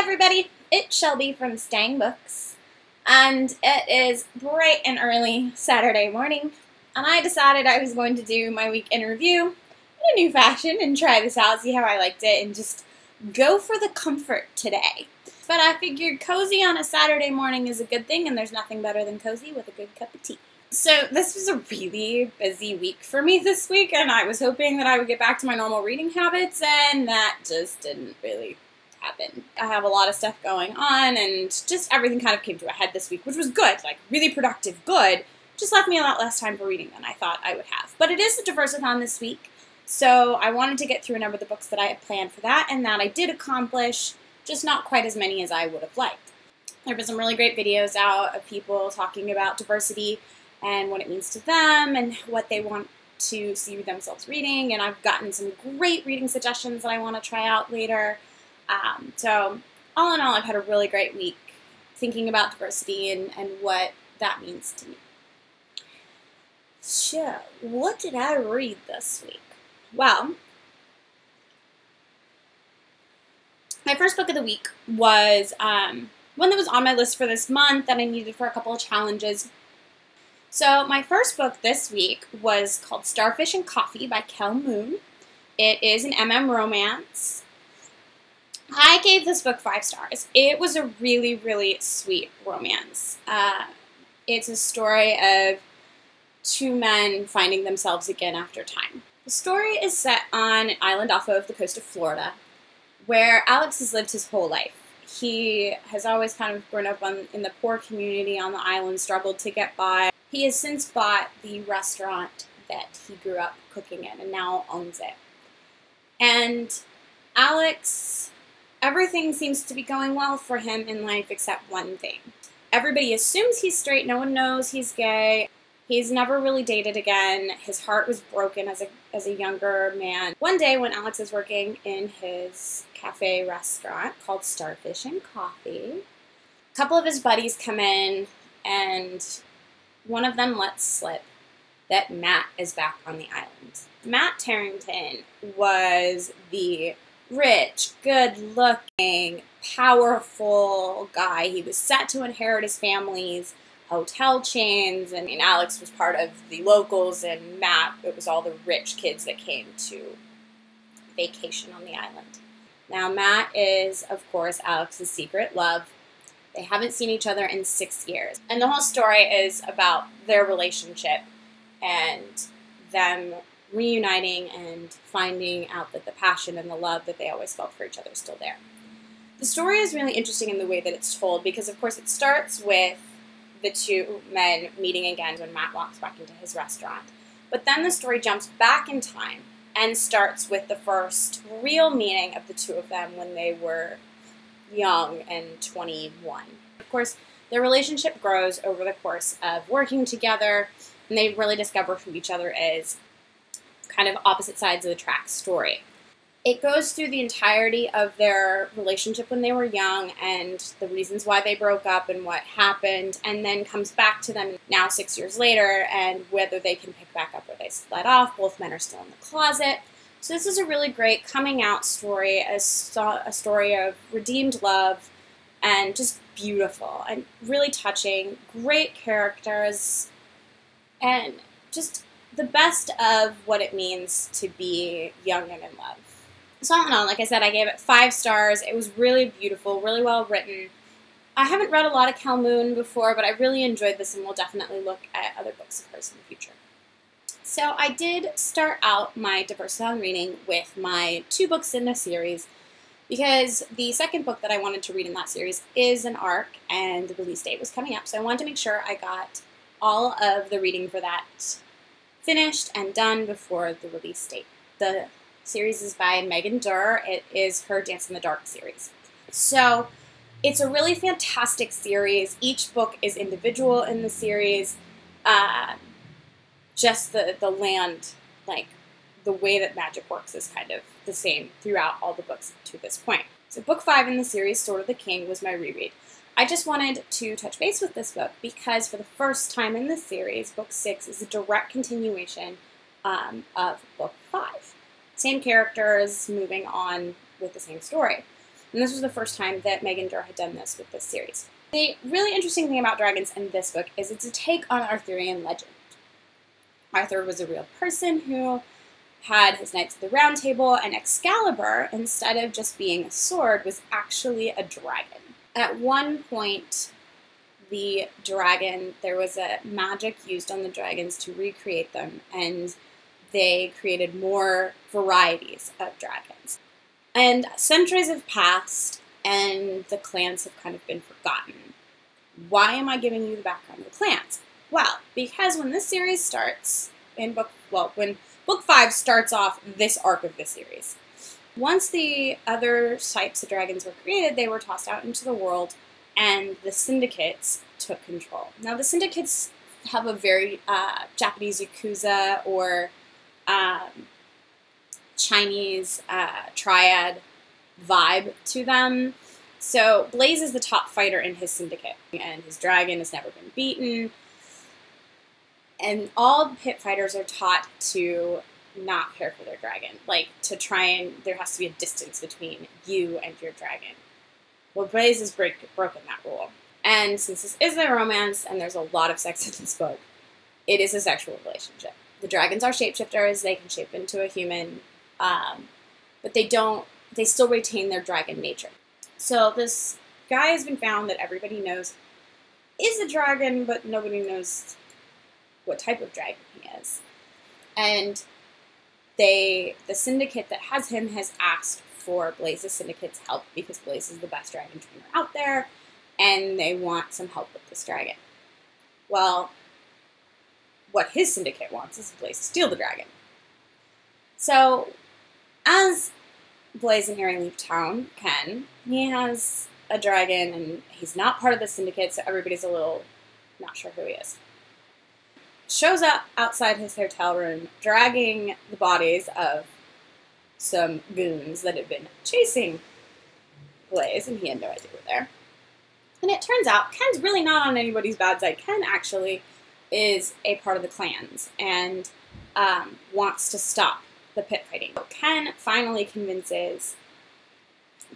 everybody, it's Shelby from Staying Books, and it is bright and early Saturday morning, and I decided I was going to do my week in review in a new fashion and try this out, see how I liked it, and just go for the comfort today. But I figured cozy on a Saturday morning is a good thing, and there's nothing better than cozy with a good cup of tea. So this was a really busy week for me this week, and I was hoping that I would get back to my normal reading habits, and that just didn't really happen. I have a lot of stuff going on, and just everything kind of came to a head this week, which was good, like really productive, good. Just left me a lot less time for reading than I thought I would have. But it is the Diversathon this week, so I wanted to get through a number of the books that I had planned for that, and that I did accomplish, just not quite as many as I would have liked. There were some really great videos out of people talking about diversity and what it means to them and what they want to see themselves reading, and I've gotten some great reading suggestions that I want to try out later. So all in all, I've had a really great week thinking about diversity and what that means to me. So, what did I read this week? Well, my first book of the week was one that was on my list for this month that I needed for a couple of challenges. So my first book this week was called Starfish and Coffee by Kel Moon. It is an MM romance. I gave this book 5 stars. It was a really, really sweet romance. It's a story of 2 men finding themselves again after time. The story is set on an island off of the coast of Florida, where Alex has lived his whole life. He has always kind of grown up in the poor community on the island, struggled to get by. He has since bought the restaurant that he grew up cooking in and now owns it. And Alex, everything seems to be going well for him in life except one thing. Everybody assumes he's straight, no one knows he's gay. He's never really dated again. His heart was broken as a younger man. One day when Alex is working in his cafe restaurant called Starfish and Coffee, a couple of his buddies come in and one of them lets slip that Matt is back on the island. Matt Tarrington was the rich, good-looking, powerful guy. He was set to inherit his family's hotel chains, and Alex was part of the locals, and Matt, it was all the rich kids that came to vacation on the island. Now, Matt is, of course, Alex's secret love. They haven't seen each other in 6 years. And the whole story is about their relationship and them reuniting and finding out that the passion and the love that they always felt for each other is still there. The story is really interesting in the way that it's told because, of course, it starts with the 2 men meeting again when Matt walks back into his restaurant. But then the story jumps back in time and starts with the first real meeting of the 2 of them when they were young and 21. Of course, their relationship grows over the course of working together, and they really discover who each other is, kind of opposite sides of the track story. It goes through the entirety of their relationship when they were young and the reasons why they broke up and what happened, and then comes back to them now 6 years later and whether they can pick back up where they let off. Both men are still in the closet. So this is a really great coming out story, a story of redeemed love, and just beautiful and really touching, great characters, and just the best of what it means to be young and in love. So all in all, like I said, I gave it 5 stars. It was really beautiful, really well written. I haven't read a lot of Kel Moon before, but I really enjoyed this and will definitely look at other books of hers in the future. So I did start out my Diversathon reading with my 2 books in a series because the second book that I wanted to read in that series is an arc and the release date was coming up. So I wanted to make sure I got all of the reading for that finished and done before the release date. The series is by Megan Durr. It is her Dance in the Dark series. So it's a really fantastic series. Each book is individual in the series. Just the land, like the way that magic works is kind of the same throughout all the books to this point. So book 5 in the series, Sword of the King, was my reread. I just wanted to touch base with this book because for the first time in the series, book 6 is a direct continuation of book 5. Same characters moving on with the same story. And this was the first time that Megan Dore had done this with this series. The really interesting thing about dragons in this book is it's a take on Arthurian legend. Arthur was a real person who had his Knights of the Round Table, and Excalibur, instead of just being a sword, was actually a dragon. At one point, the dragon, there was a magic used on the dragons to recreate them, and they created more varieties of dragons. And centuries have passed, and the clans have kind of been forgotten. Why am I giving you the background of the clans? Well, because when this series starts, when Book 5 starts off this arc of the series, once the other types of dragons were created, they were tossed out into the world, and the syndicates took control. Now, the syndicates have a very Japanese Yakuza or Chinese triad vibe to them. So Blaze is the top fighter in his syndicate, and his dragon has never been beaten. And all pit fighters are taught to not care for their dragon. Like, to try and, there has to be a distance between you and your dragon. Well, Blaze has broken that rule. And since this is a romance, and there's a lot of sex in this book, it is a sexual relationship. The dragons are shapeshifters, they can shape into a human, but they still retain their dragon nature. So this guy has been found that everybody knows is a dragon, but nobody knows what type of dragon he is. And the syndicate that has him has asked for Blaze's syndicate's help because Blaze is the best dragon trainer out there, and they want some help with this dragon. Well, what his syndicate wants is Blaze to steal the dragon. So, as Blaze and Harry leave town, Ken, he has a dragon, and he's not part of the syndicate, so everybody's a little not sure who he is. Shows up outside his hotel room, dragging the bodies of some goons that had been chasing Blaze, and he had no idea they were there. And it turns out Ken's really not on anybody's bad side. Ken actually is a part of the clans and wants to stop the pit fighting. Ken finally convinces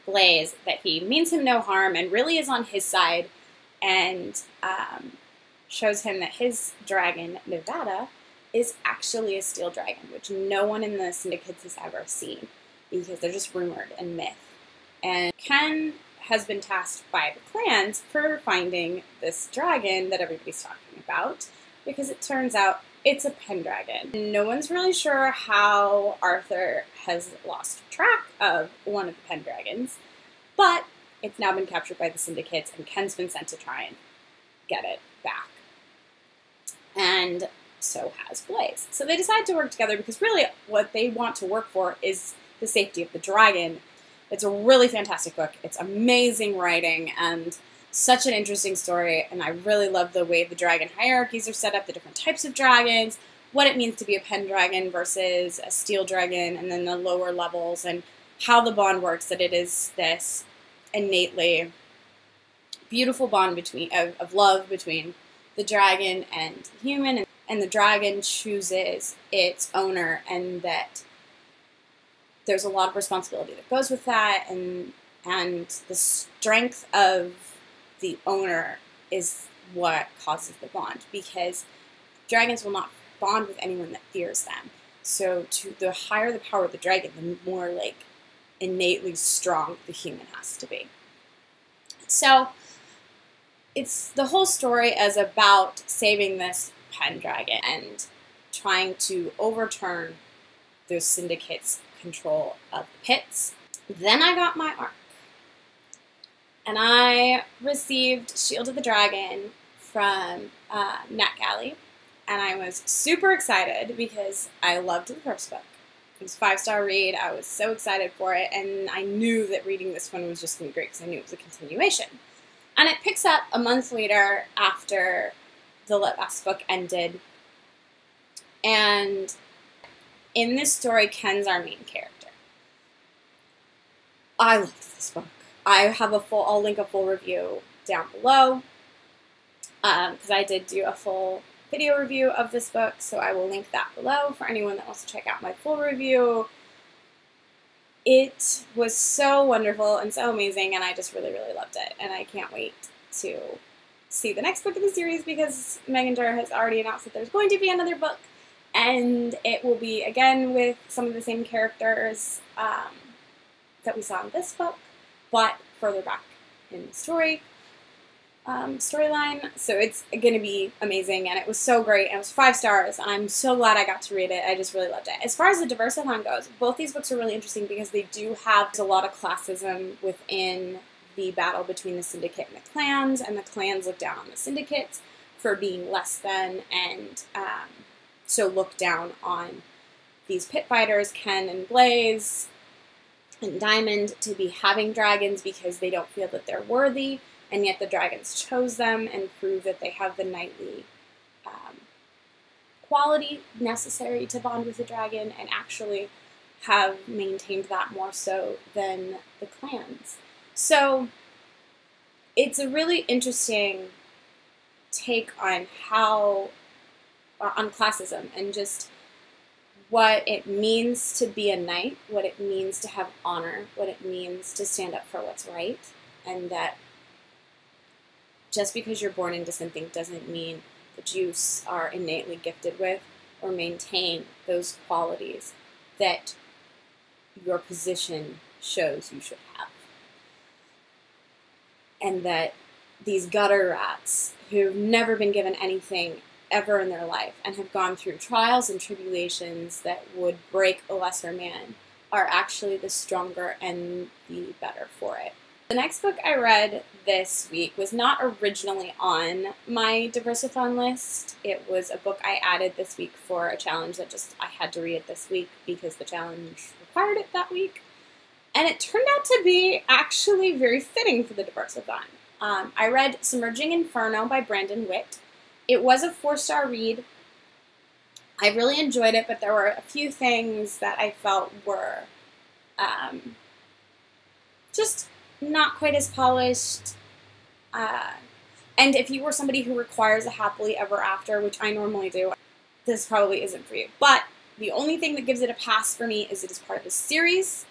Blaze that he means him no harm and really is on his side, and shows him that his dragon, Nevada, is actually a steel dragon, which no one in the syndicates has ever seen because they're just rumored and myth. And Ken has been tasked by the clans for finding this dragon that everybody's talking about, because it turns out it's a Pendragon. No one's really sure how Arthur has lost track of one of the Pendragons, but it's now been captured by the syndicates, and Ken's been sent to try and get it back. And so has Blaze. So they decide to work together because really what they want to work for is the safety of the dragon. It's a really fantastic book. It's amazing writing and such an interesting story, and I really love the way the dragon hierarchies are set up, the different types of dragons, what it means to be a Pendragon versus a steel dragon, and then the lower levels, and how the bond works, that it is this innately beautiful bond of love between the dragon and the human, and the dragon chooses its owner, and that there's a lot of responsibility that goes with that, and the strength of the owner is what causes the bond, because dragons will not bond with anyone that fears them. So the higher the power of the dragon, the more like innately strong the human has to be. So it's the whole story is about saving this Pendragon and trying to overturn those syndicates' control of the pits. Then I got my arc. And I received Shield of the Dragon from NetGalley, and I was super excited because I loved the first book. It was a 5-star read. I was so excited for it, and I knew that reading this one was just going to be great because I knew it was a continuation. And it picks up a month later after the last book ended, and in this story, Ken's our main character. I loved this book. I have I'll link a full review down below, because I did do a full video review of this book, so I will link that below for anyone that wants to check out my full review. It was so wonderful and so amazing, and I just really, really loved it. And I can't wait to see the next book in the series because Megan Durr has already announced that there's going to be another book, and it will be, again, with some of the same characters that we saw in this book, but further back in the storyline. So it's going to be amazing, and it was so great, and it was 5 stars, and I'm so glad I got to read it. I just really loved it. As far as the Diversathon goes, both these books are really interesting because they do have a lot of classism within the battle between the Syndicate and the clans look down on the Syndicates for being less than, and so look down on these pit fighters, Ken and Blaze and Diamond, to be having dragons because they don't feel that they're worthy, and yet the dragons chose them and prove that they have the knightly quality necessary to bond with a dragon, and actually have maintained that more so than the clans. So it's a really interesting take on on classism and just what it means to be a knight, what it means to have honor, what it means to stand up for what's right, and that just because you're born into something doesn't mean that you are innately gifted with or maintain those qualities that your position shows you should have. And that these gutter rats who've never been given anything ever in their life and have gone through trials and tribulations that would break a lesser man are actually the stronger and the better for it. The next book I read this week was not originally on my Diversathon list. It was a book I added this week for a challenge that I had to read it this week because the challenge required it that week. And it turned out to be actually very fitting for the Diversathon. I read Submerging Inferno by Brandon Witt. It was a 4-star read. I really enjoyed it, but there were a few things that I felt were just not quite as polished. And if you were somebody who requires a happily ever after, which I normally do, this probably isn't for you. But the only thing that gives it a pass for me is it is part of a series,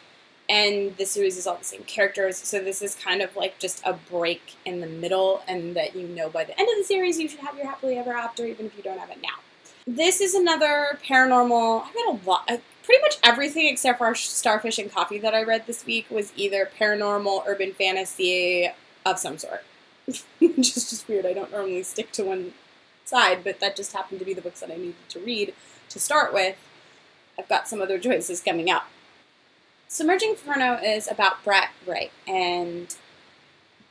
and the series is all the same characters, so this is kind of like just a break in the middle, and that you know by the end of the series you should have your happily ever after, even if you don't have it now. This is another paranormal. I read a lot. Pretty much everything except for Starfish and Coffee that I read this week was either paranormal, urban fantasy of some sort. Which is just weird. I don't normally stick to one side, but that just happened to be the books that I needed to read to start with. I've got some other choices coming up. Submerging Inferno is about Brett Wright, and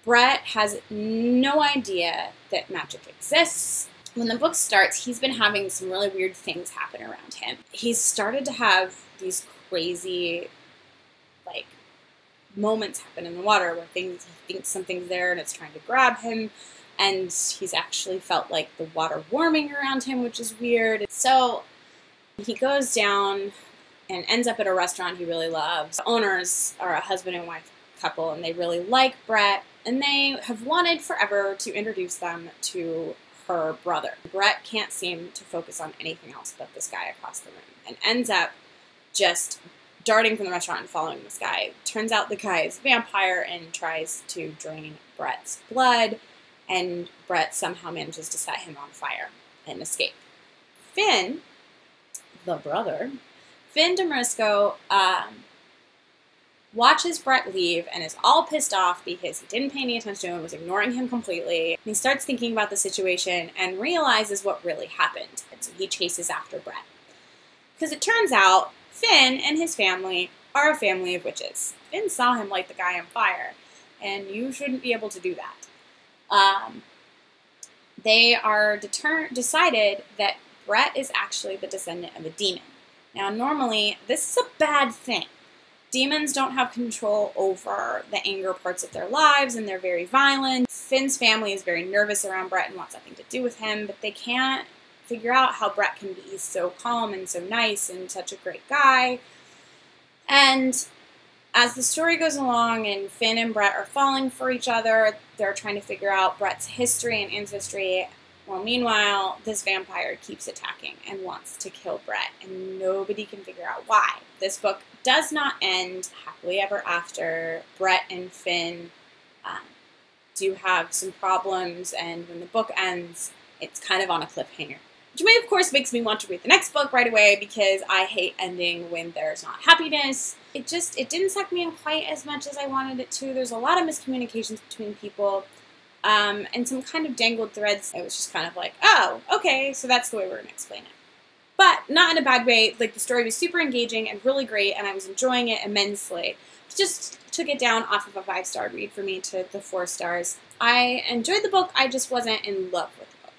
Brett has no idea that magic exists. When the book starts, he's been having some really weird things happen around him. He's started to have these crazy, moments happen in the water where he thinks something's there and it's trying to grab him, and he's actually felt like the water warming around him, which is weird. So he goes down and ends up at a restaurant he really loves. The owners are a husband and wife couple, and they really like Brett, and they have wanted forever to introduce them to her brother. Brett can't seem to focus on anything else but this guy across the room, and ends up just darting from the restaurant and following this guy. Turns out the guy is a vampire and tries to drain Brett's blood, and Brett somehow manages to set him on fire and escape. Finn, the brother, Finn DeMarisco, watches Brett leave and is all pissed off because he didn't pay any attention to him, was ignoring him completely. He starts thinking about the situation and realizes what really happened. And so he chases after Brett. Because it turns out Finn and his family are a family of witches. Finn saw him light the guy on fire, and you shouldn't be able to do that. They are decided that Brett is actually the descendant of a demon. Now, normally, this is a bad thing. Demons don't have control over the anger parts of their lives, and they're very violent. Finn's family is very nervous around Brett and wants nothing to do with him, but they can't figure out how Brett can be so calm and so nice and such a great guy. And as the story goes along and Finn and Brett are falling for each other, they're trying to figure out Brett's history and ancestry. Well, meanwhile, this vampire keeps attacking and wants to kill Brett, and nobody can figure out why. This book does not end happily ever after. Brett and Finn do have some problems, and when the book ends, it's kind of on a cliffhanger. Which may, of course, makes me want to read the next book right away because I hate ending when there's not happiness. It didn't suck me in quite as much as I wanted it to. There's a lot of miscommunications between people. And some kind of dangled threads. It was just kind of like, oh, okay, so that's the way we're going to explain it. But not in a bad way. Like, the story was super engaging and really great, and I was enjoying it immensely. It just took it down off of a 5-star read for me to the 4 stars. I enjoyed the book, I just wasn't in love with the book.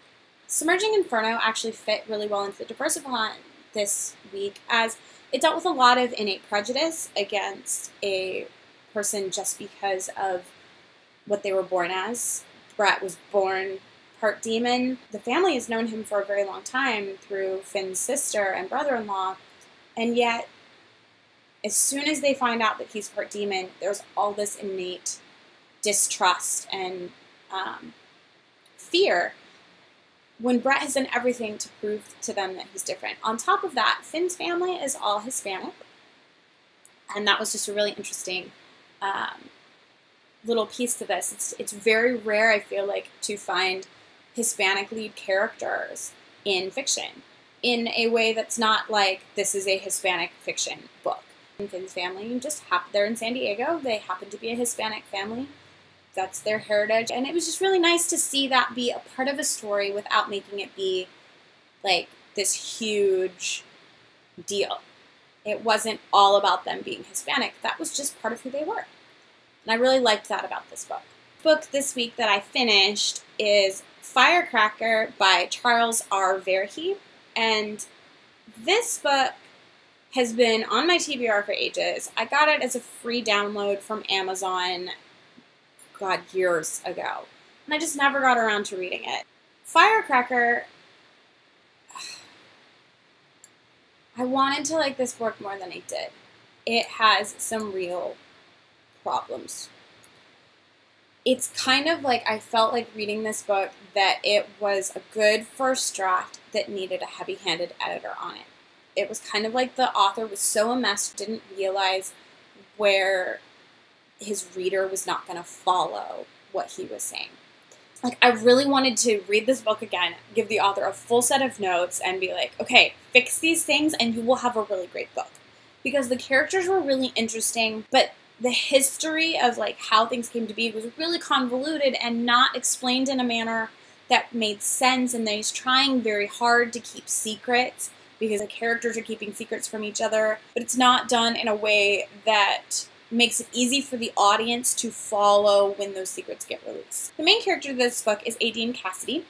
Submerging Inferno actually fit really well into the Diversifont this week, as it dealt with a lot of innate prejudice against a person just because of what they were born as. Brett was born part demon. The family has known him for a very long time through Finn's sister and brother-in-law, and yet as soon as they find out that he's part demon, there's all this innate distrust and fear when Brett has done everything to prove to them that he's different. On top of that, Finn's family is all Hispanic, and that was just a really interesting little piece to this. It's very rare, I feel like, to find Hispanic lead characters in fiction in a way that's not like this is a Hispanic fiction book. In Finn's family they're in San Diego. They happen to be a Hispanic family. That's their heritage, and it was just really nice to see that be a part of a story without making it be like this huge deal. It wasn't all about them being Hispanic. That was just part of who they were. And I really liked that about this book. The book this week that I finished is Firecracker by Charles R. Verhey. And this book has been on my TBR for ages. I got it as a free download from Amazon, God, years ago. And I just never got around to reading it. Firecracker, I wanted to like this book more than I did. It has some real problems. It's kind of like I felt like reading this book that it was a good first draft that needed a heavy-handed editor on it. It was kind of like the author was so enmeshed, didn't realize where his reader was not going to follow what he was saying. Like, I really wanted to read this book again, give the author a full set of notes, and be like, okay, fix these things and you will have a really great book. Because the characters were really interesting, but the history of like how things came to be was really convoluted and not explained in a manner that made sense, and that he's trying very hard to keep secrets because the characters are keeping secrets from each other, but it's not done in a way that makes it easy for the audience to follow when those secrets get released. The main character of this book is Adine Cassidy,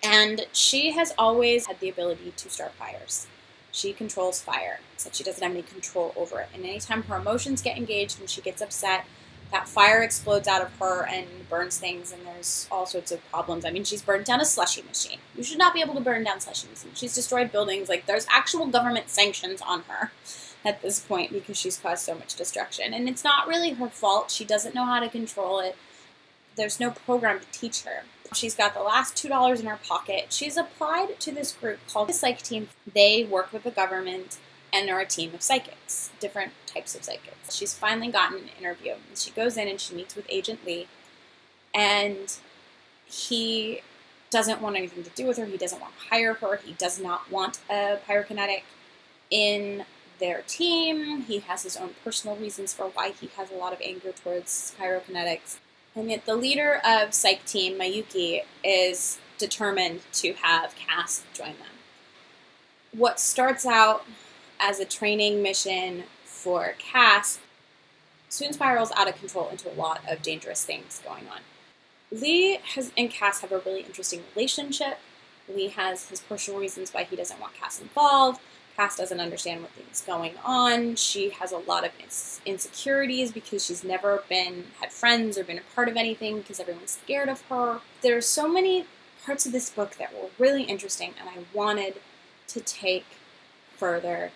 and she has always had the ability to start fires. She controls fire, except she doesn't have any control over it. And anytime her emotions get engaged and she gets upset, that fire explodes out of her and burns things, and there's all sorts of problems. I mean, she's burned down a slushy machine. You should not be able to burn down slushy machines. She's destroyed buildings. Like, there's actual government sanctions on her at this point because she's caused so much destruction. And it's not really her fault. She doesn't know how to control it. There's no program to teach her. She's got the last $2 in her pocket. She's applied to this group called the Psych Team. They work with the government and are a team of psychics, different types of psychics. She's finally gotten an interview. She goes in and she meets with Agent Lee, and he doesn't want anything to do with her. He doesn't want to hire her. He does not want a pyrokinetic in their team. He has his own personal reasons for why he has a lot of anger towards pyrokinetics. And yet the leader of Psych Team, Mayuki, is determined to have Cass join them. What starts out as a training mission for Cass soon spirals out of control into a lot of dangerous things going on. Lee and Cass have a really interesting relationship. Lee has his personal reasons why he doesn't want Cass involved. Cass doesn't understand what's going on. She has a lot of insecurities because she's never had friends or been a part of anything because everyone's scared of her. There's so many parts of this book that were really interesting and I wanted to take further.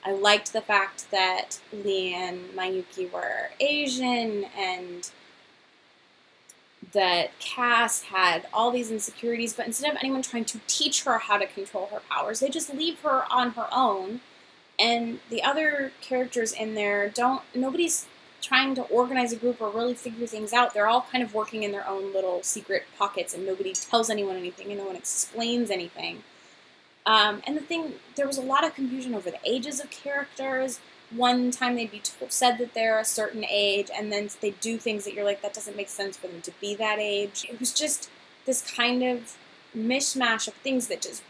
I liked the fact that Lee and Mayuki were Asian, and that Cass had all these insecurities, but instead of anyone trying to teach her how to control her powers, they just leave her on her own. And the other characters in there nobody's trying to organize a group or really figure things out. They're all kind of working in their own little secret pockets, and nobody tells anyone anything, and no one explains anything. And there was a lot of confusion over the ages of characters. One time they'd be said that they're a certain age, and then they do things that you're like, that doesn't make sense for them to be that age. It was just this kind of mishmash of things that just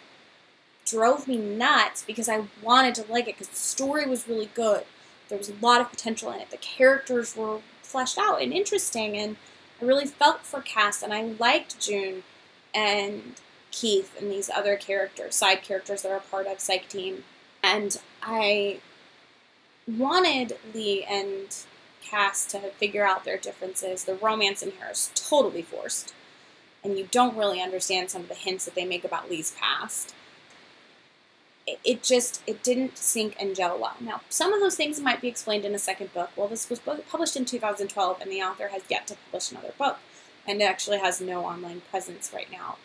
drove me nuts because I wanted to like it because the story was really good. There was a lot of potential in it. The characters were fleshed out and interesting, and I really felt for Cass, and I liked June and Keith and these other characters, side characters that are part of Psych Team. And I wanted Lee and Cass to figure out their differences. The romance in here is totally forced, and you don't really understand some of the hints that they make about Lee's past. It didn't sink and gel well. Now, some of those things might be explained in a second book. Well, this was published in 2012, and the author has yet to publish another book, and it actually has no online presence right now.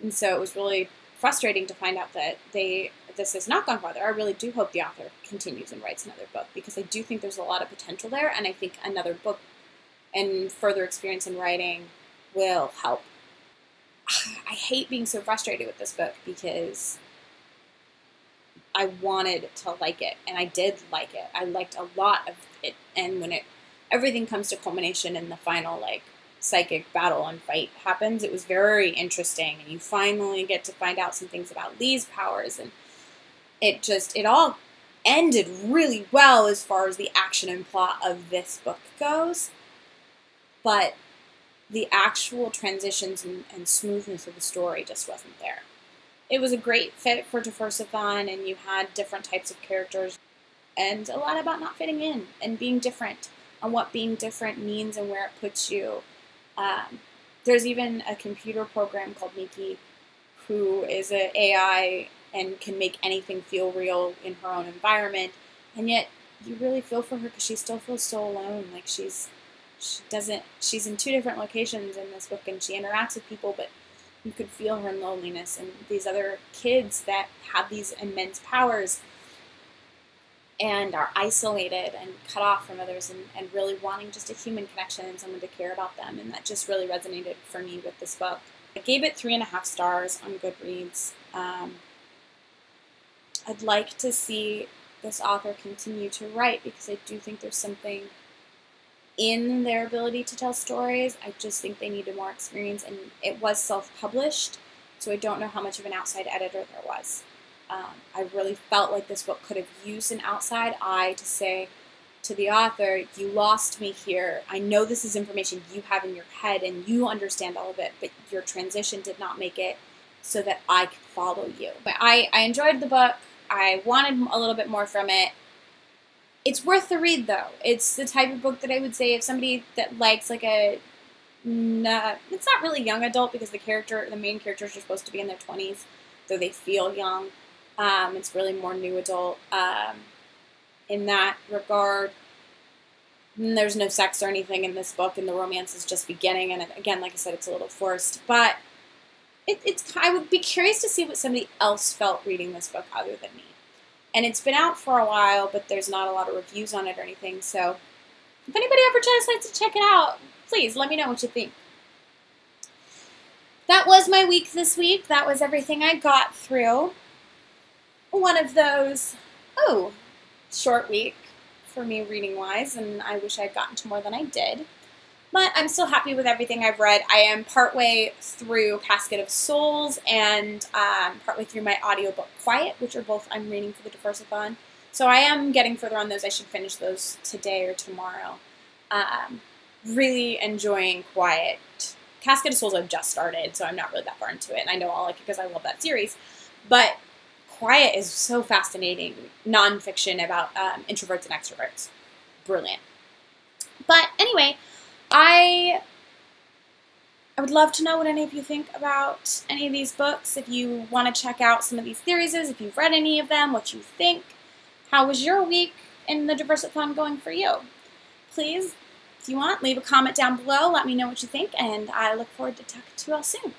And so it was really frustrating to find out that this has not gone farther. I really do hope the author continues and writes another book, because I do think there's a lot of potential there, and I think another book and further experience in writing will help. I hate being so frustrated with this book because I wanted to like it, and I did like it. I liked a lot of it, and when everything comes to culmination in the final, psychic battle and fight happens, it was very interesting, and you finally get to find out some things about Lee's powers, and it all ended really well as far as the action and plot of this book goes, but the actual transitions and smoothness of the story just wasn't there. It was a great fit for Diversathon, and you had different types of characters, and a lot about not fitting in and being different, and what being different means and where it puts you. There's even a computer program called Miki, who is an AI and can make anything feel real in her own environment, and yet you really feel for her because she still feels so alone. She's in two different locations in this book, and she interacts with people, but you could feel her loneliness, and these other kids that have these immense powers and are isolated and cut off from others, and really wanting just a human connection and someone to care about them, and that just really resonated for me with this book. I gave it 3.5 stars on Goodreads. I'd like to see this author continue to write, because I do think there's something in their ability to tell stories. I just think they needed more experience, and it was self-published, so I don't know how much of an outside editor there was. I really felt like this book could have used an outside eye to say to the author, you lost me here. I know this is information you have in your head, and you understand all of it, but your transition did not make it so that I could follow you. But I enjoyed the book. I wanted a little bit more from it. It's worth the read, though. It's the type of book that I would say if somebody that likes it's not really young adult, because the main characters are supposed to be in their 20s, though they feel young. It's really more new adult in that regard. And there's no sex or anything in this book, and the romance is just beginning, and again, like I said, it's a little forced. But I would be curious to see what somebody else felt reading this book other than me. And it's been out for a while, but there's not a lot of reviews on it or anything, so if anybody ever decides to check it out, please let me know what you think. That was my week this week. That was everything I got through. One of those, short week for me reading-wise, and I wish I'd gotten to more than I did. But I'm still happy with everything I've read. I am partway through Casket of Souls and partway through my audiobook Quiet, which are both I'm reading for the Diversathon. So I am getting further on those. I should finish those today or tomorrow. Really enjoying Quiet. Casket of Souls I've just started, so I'm not really that far into it. And I know I'll like it because I love that series. But Quiet is so fascinating. Nonfiction about introverts and extroverts. Brilliant. But anyway, I would love to know what any of you think about any of these books. If you want to check out some of these theories, if you've read any of them, what you think. How was your week in the Diversathon going for you? Please If you want, leave a comment down below. Let me know what you think, and I look forward to talking to you all soon.